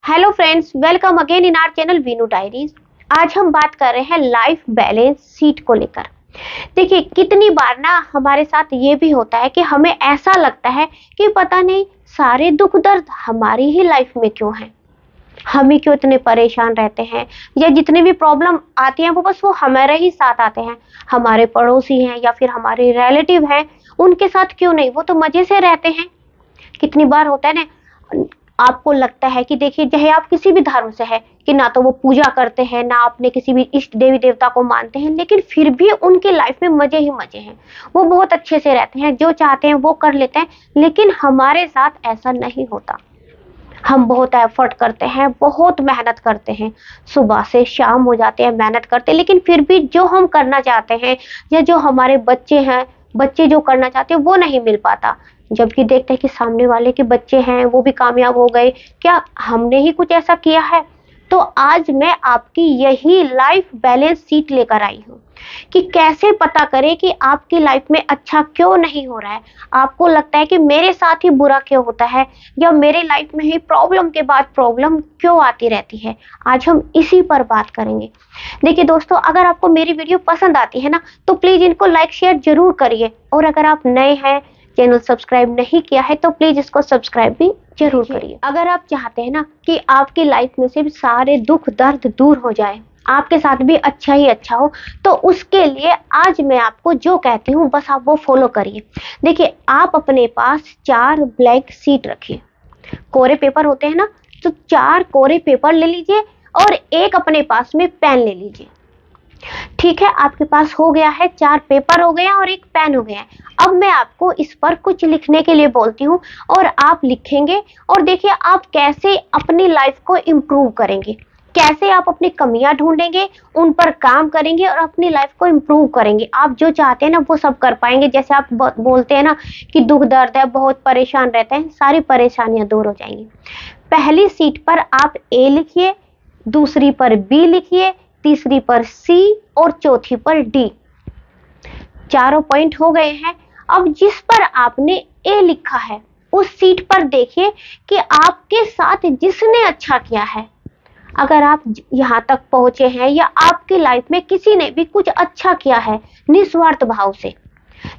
Hello friends, welcome again in our channel Veenu Diaries. आज हम बात कर रहे हैं लाइफ बैलेंस सीट को लेकर। देखिए, कितनी बार ना हमारे साथ ये भी होता है कि हमें ऐसा लगता है कि पता नहीं सारे दुख दर्द हमारी ही लाइफ में क्यों हैं, हम ही क्यों इतने परेशान रहते हैं, या जितने भी प्रॉब्लम आती हैं वो हमारे ही साथ आते हैं। हमारे पड़ोसी हैं या फिर हमारे रिलेटिव हैं, उनके साथ क्यों नहीं, वो तो मजे से रहते हैं। कितनी बार होता है ना, आपको लगता है कि देखिए, चाहे आप किसी भी धर्म से है कि ना तो वो पूजा करते हैं, ना अपने किसी भी इष्ट देवी देवता को मानते हैं, लेकिन फिर भी उनकी लाइफ में मजे ही मजे हैं। वो बहुत अच्छे से रहते हैं, जो चाहते हैं वो कर लेते हैं। लेकिन हमारे साथ ऐसा नहीं होता। हम बहुत एफर्ट करते हैं, बहुत मेहनत करते हैं, सुबह से शाम हो जाते हैं मेहनत करते हैं, लेकिन फिर भी जो हम करना चाहते हैं या जो हमारे बच्चे हैं, बच्चे जो करना चाहते हैं वो नहीं मिल पाता। जबकि देखते हैं कि सामने वाले के बच्चे हैं, वो भी कामयाब हो गए, क्या हमने ही कुछ ऐसा किया है? तो आज मैं आपकी यही लाइफ बैलेंस सीट लेकर आई हूँ कि कैसे पता करें कि आपकी लाइफ में अच्छा क्यों नहीं हो रहा है। आपको लगता है कि मेरे साथ ही बुरा क्यों होता है, या मेरे लाइफ में ही प्रॉब्लम के बाद प्रॉब्लम क्यों आती रहती है। आज हम इसी पर बात करेंगे। देखिए दोस्तों, अगर आपको मेरी वीडियो पसंद आती है ना, तो प्लीज इनको लाइक शेयर जरूर करिए। और अगर आप नए हैं, चैनल सब्सक्राइब नहीं किया है, तो प्लीज इसको सब्सक्राइब भी जरूर करिए। अगर आप चाहते हैं ना कि आपकी लाइफ में से सारे दुख दर्द दूर हो जाए, आपके साथ भी अच्छा ही अच्छा हो, तो उसके लिए आज मैं आपको जो कहती हूँ बस आप वो फॉलो करिए। देखिए, आप अपने पास 4 ब्लैंक सीट रखिए। कोरे पेपर होते हैं ना, तो 4 कोरे पेपर ले लीजिए और एक अपने पास में पेन ले लीजिए। ठीक है, आपके पास हो गया है, 4 पेपर हो गया और एक पेन हो गया है। अब मैं आपको इस पर कुछ लिखने के लिए बोलती हूँ और आप लिखेंगे, और देखिए आप कैसे अपनी लाइफ को इम्प्रूव करेंगे, कैसे आप अपनी कमियां ढूंढेंगे, उन पर काम करेंगे और अपनी लाइफ को इम्प्रूव करेंगे। आप जो चाहते हैं ना वो सब कर पाएंगे। जैसे आप बोलते हैं ना कि दुख दर्द है, बहुत परेशान रहते हैं, सारी परेशानियां दूर हो जाएंगी। पहली सीट पर आप ए लिखिए, दूसरी पर बी लिखिए, तीसरी पर सी और चौथी पर डी। चारों पॉइंट हो गए हैं। अब जिस पर आपने ए लिखा है उस सीट पर देखिए कि आपके साथ जिसने अच्छा किया है, अगर आप यहां तक पहुंचे हैं या आपकी लाइफ में किसी ने भी कुछ अच्छा किया है निस्वार्थ भाव से।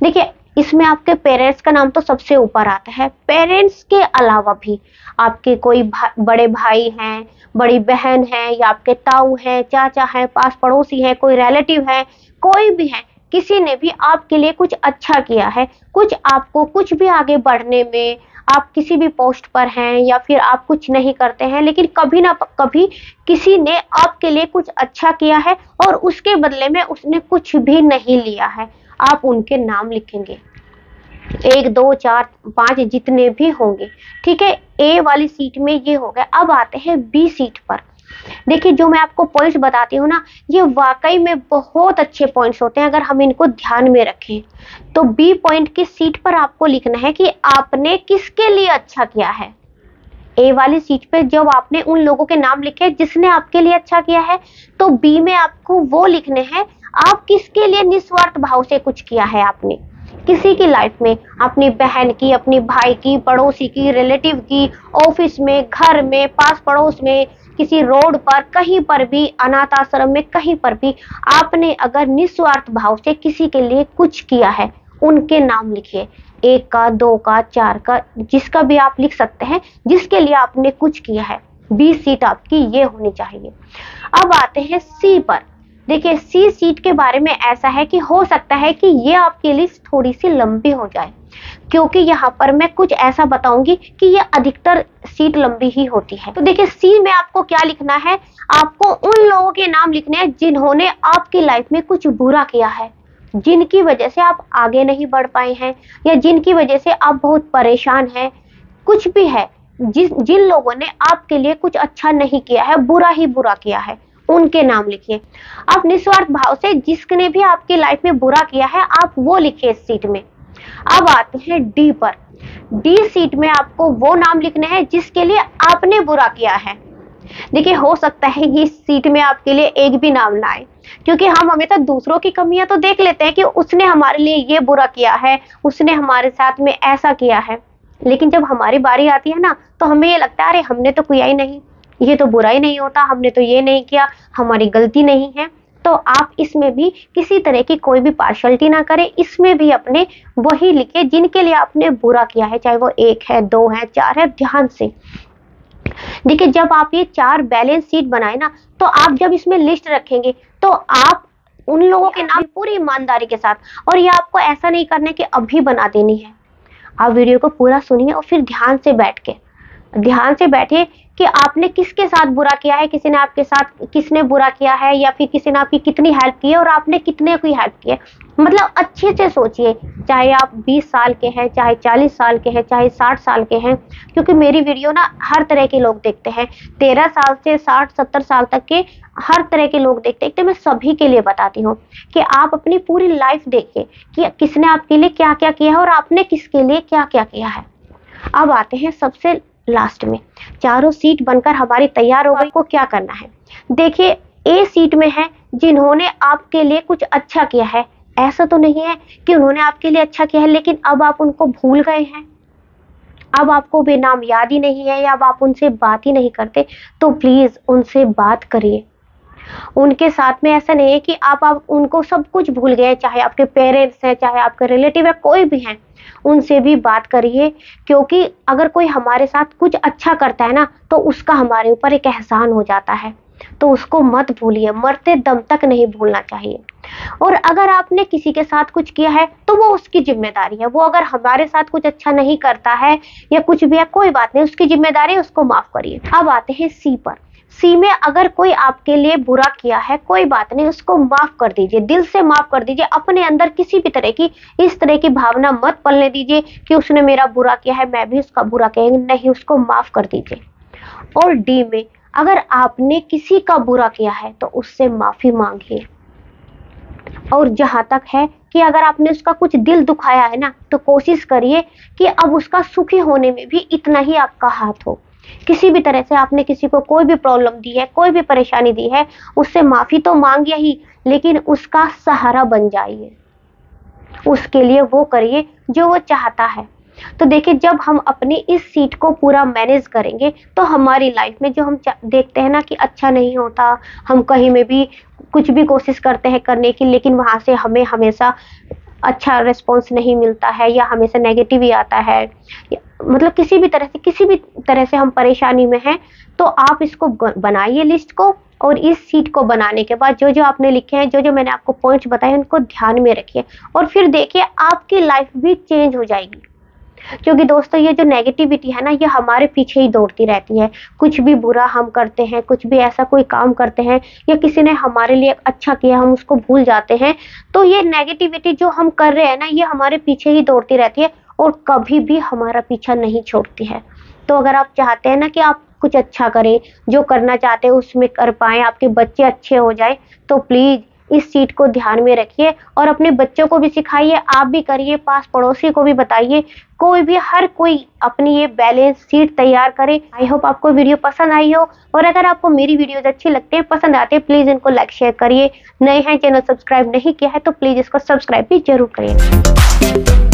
देखिए, इसमें आपके पेरेंट्स का नाम तो सबसे ऊपर आता है। पेरेंट्स के अलावा भी आपके कोई बड़े भाई हैं, बड़ी बहन है, या आपके ताऊ हैं, चाचा हैं, पास पड़ोसी हैं, कोई रिलेटिव है, कोई भी है, किसी ने भी आपके लिए कुछ अच्छा किया है, कुछ आपको कुछ भी आगे बढ़ने में, आप किसी भी पोस्ट पर हैं या फिर आप कुछ नहीं करते हैं, लेकिन कभी ना कभी किसी ने आपके लिए कुछ अच्छा किया है और उसके बदले में उसने कुछ भी नहीं लिया है। आप उनके नाम लिखेंगे, 1 2 4 5 जितने भी होंगे। ठीक है, ए वाली सीट में ये हो गया। अब आते हैं बी सीट पर। देखिए, जो मैं आपको पॉइंट्स बताती हूँ ना, ये वाकई में बहुत अच्छे पॉइंट्स होते हैं अगर हम इनको ध्यान में रखें। तो बी पॉइंट की सीट पर आपको लिखना है कि आपने किसके लिए अच्छा किया है। ए वाली सीट पे जब आपने उन लोगों के नाम लिखे जिसने आपके लिए अच्छा किया है, तो बी में आपको वो लिखने हैं आप किसके लिए निस्वार्थ भाव से कुछ किया है आपने किसी की लाइफ में, अपनी बहन की, अपनी भाई की, पड़ोसी की, रिलेटिव की, ऑफिस में, घर में, पास पड़ोस में, किसी रोड पर, कहीं पर भी, अनाथ आश्रम में, कहीं पर भी आपने अगर निस्वार्थ भाव से किसी के लिए कुछ किया है, उनके नाम लिखिए। 1 का, 2 का, 4 का, जिसका भी आप लिख सकते हैं, जिसके लिए आपने कुछ किया है। बी सीट आपकी ये होनी चाहिए। अब आते हैं सी पर। देखिए, सी सीट के बारे में ऐसा है कि हो सकता है कि ये आपकी लिस्ट थोड़ी सी लंबी हो जाए, क्योंकि यहाँ पर मैं कुछ ऐसा बताऊंगी कि ये अधिकतर सीट लंबी ही होती है। तो देखिए, सी में आपको क्या लिखना है, आपको उन लोगों के नाम लिखने हैं जिन्होंने आपकी लाइफ में कुछ बुरा किया है, जिनकी वजह से आप आगे नहीं बढ़ पाए हैं, या जिनकी वजह से आप बहुत परेशान हैं, कुछ भी है, जिन लोगों ने आपके लिए कुछ अच्छा नहीं किया है, बुरा ही बुरा किया है, उनके नाम लिखिए। आप निस्वार्थ भाव से जिसने भी आपकी लाइफ में बुरा किया है, आप वो लिखिए इस सीट में। अब आते हैं डी पर। डी सीट में आपको वो नाम लिखने हैं जिसके लिए आपने बुरा किया है। देखिए, हो सकता है कि इस सीट में आपके लिए एक भी नाम ना आए, क्योंकि हम हमेशा दूसरों की कमियां तो देख लेते हैं कि उसने हमारे लिए ये बुरा किया है, उसने हमारे साथ में ऐसा किया है, लेकिन जब हमारी बारी आती है ना, तो हमें ये लगता है अरे हमने तो किया ही नहीं, ये तो बुरा ही नहीं होता, हमने तो ये नहीं किया, हमारी गलती नहीं है। तो आप इसमें भी किसी तरह की कोई भी पार्शलिटी ना करें, इसमें भी अपने वही लिखे जिनके लिए आपने बुरा किया है, चाहे वो 1 है, 2 है, 4 है। ध्यान से देखिए, जब आप ये 4 बैलेंस शीट बनाए ना, तो आप जब इसमें लिस्ट रखेंगे तो आप उन लोगों के नाम पूरी ईमानदारी के साथ, और ये आपको ऐसा नहीं करना है कि अभी बना देनी है। आप वीडियो को पूरा सुनिए और फिर ध्यान से बैठिए कि आपने किसके साथ बुरा किया है, किसी ने आपके साथ किसने बुरा किया है, या फिर किसी ने आपकी कितनी हेल्प की है और आपने कितने की हेल्प की है। मतलब अच्छे से सोचिए, चाहे आप 20 साल के हैं, चाहे 40 साल के हैं, चाहे 60 साल के हैं, क्योंकि मेरी वीडियो ना हर तरह के लोग देखते हैं। 13 साल से 60-70 साल तक के हर तरह के लोग देखते हैं। तो मैं सभी के लिए बताती हूँ कि आप अपनी पूरी लाइफ देखिए कि किसने आपके लिए क्या क्या किया है और आपने किसके लिए क्या क्या किया है। अब आते हैं सबसे लास्ट में, चारों सीट बनकर हमारी तैयार हो गई, को क्या करना है। देखिए, ए सीट में है जिन्होंने आपके लिए कुछ अच्छा किया है। ऐसा तो नहीं है कि उन्होंने आपके लिए अच्छा किया है लेकिन अब आप उनको भूल गए हैं, अब आपको बेनाम याद ही नहीं है, या अब आप उनसे बात ही नहीं करते, तो प्लीज उनसे बात करिए। उनके साथ में ऐसा नहीं है कि आप उनको सब कुछ भूल गए, चाहे आपके पेरेंट्स हैं, चाहे आपके रिलेटिव है, कोई भी है, उनसे भी बात करिए। क्योंकि अगर कोई हमारे साथ कुछ अच्छा करता है ना, तो उसका हमारे ऊपर एक एहसान हो जाता है, तो उसको मत भूलिए, मरते दम तक नहीं भूलना चाहिए। और अगर आपने किसी के साथ कुछ किया है तो वो उसकी जिम्मेदारी है, वो अगर हमारे साथ कुछ अच्छा नहीं करता है या कुछ भी है, कोई बात नहीं, उसकी जिम्मेदारी है, उसको माफ करिए। अब आते हैं सी पर। सी में अगर कोई आपके लिए बुरा किया है, कोई बात नहीं, उसको माफ कर दीजिए, दिल से माफ कर दीजिए। अपने अंदर किसी भी तरह की इस तरह की भावना मत पलने दीजिए कि उसने मेरा बुरा किया है, मैं भी उसका बुरा किया, नहीं, उसको माफ कर दीजिए। और डी में अगर आपने किसी का बुरा किया है तो उससे माफी मांगिए। और जहां तक है कि अगर आपने उसका कुछ दिल दुखाया है ना, तो कोशिश करिए कि अब उसका सुखी होने में भी इतना ही आपका हाथ हो। किसी भी तरह से आपने किसी को कोई भी प्रॉब्लम दी है, कोई भी परेशानी दी है, उससे माफी तो मांगिए ही, लेकिन उसका सहारा बन जाइए, उसके लिए वो करिए जो वो चाहता है। तो देखिए, जब हम अपनी इस सीट को पूरा मैनेज करेंगे तो हमारी लाइफ में जो हम देखते हैं ना कि अच्छा नहीं होता, हम कहीं में भी कुछ भी कोशिश करते हैं करने की, लेकिन वहां से हमें हमेशा अच्छा रिस्पॉन्स नहीं मिलता है या हमेशा नेगेटिव ही आता है, मतलब किसी भी तरह से हम परेशानी में हैं, तो आप इसको बनाइए लिस्ट को, और इस सीट को बनाने के बाद जो जो आपने लिखे हैं, जो जो मैंने आपको पॉइंट्स बताए, उनको ध्यान में रखिए और फिर देखिए आपकी लाइफ भी चेंज हो जाएगी। क्योंकि दोस्तों, ये जो नेगेटिविटी है ना, ये हमारे पीछे ही दौड़ती रहती है। कुछ भी बुरा हम करते हैं, कुछ भी ऐसा कोई काम करते हैं, या किसी ने हमारे लिए अच्छा किया, हम उसको भूल जाते हैं, तो ये नेगेटिविटी जो हम कर रहे हैं ना, ये हमारे पीछे ही दौड़ती रहती है और कभी भी हमारा पीछा नहीं छोड़ती है। तो अगर आप चाहते हैं ना कि आप कुछ अच्छा करें, जो करना चाहते हैं उसमें कर पाए, आपके बच्चे अच्छे हो जाए, तो प्लीज इस सीट को ध्यान में रखिए और अपने बच्चों को भी सिखाइए, आप भी करिए, पास पड़ोसी को भी बताइए, हर कोई अपनी ये बैलेंस सीट तैयार करे। आई होप आपको वीडियो पसंद आई हो, और अगर आपको मेरी वीडियोज अच्छी लगती है, पसंद आते हैं, प्लीज इनको लाइक शेयर करिए। नए हैं, चैनल सब्सक्राइब नहीं किया है तो प्लीज इसको सब्सक्राइब भी जरूर करिए।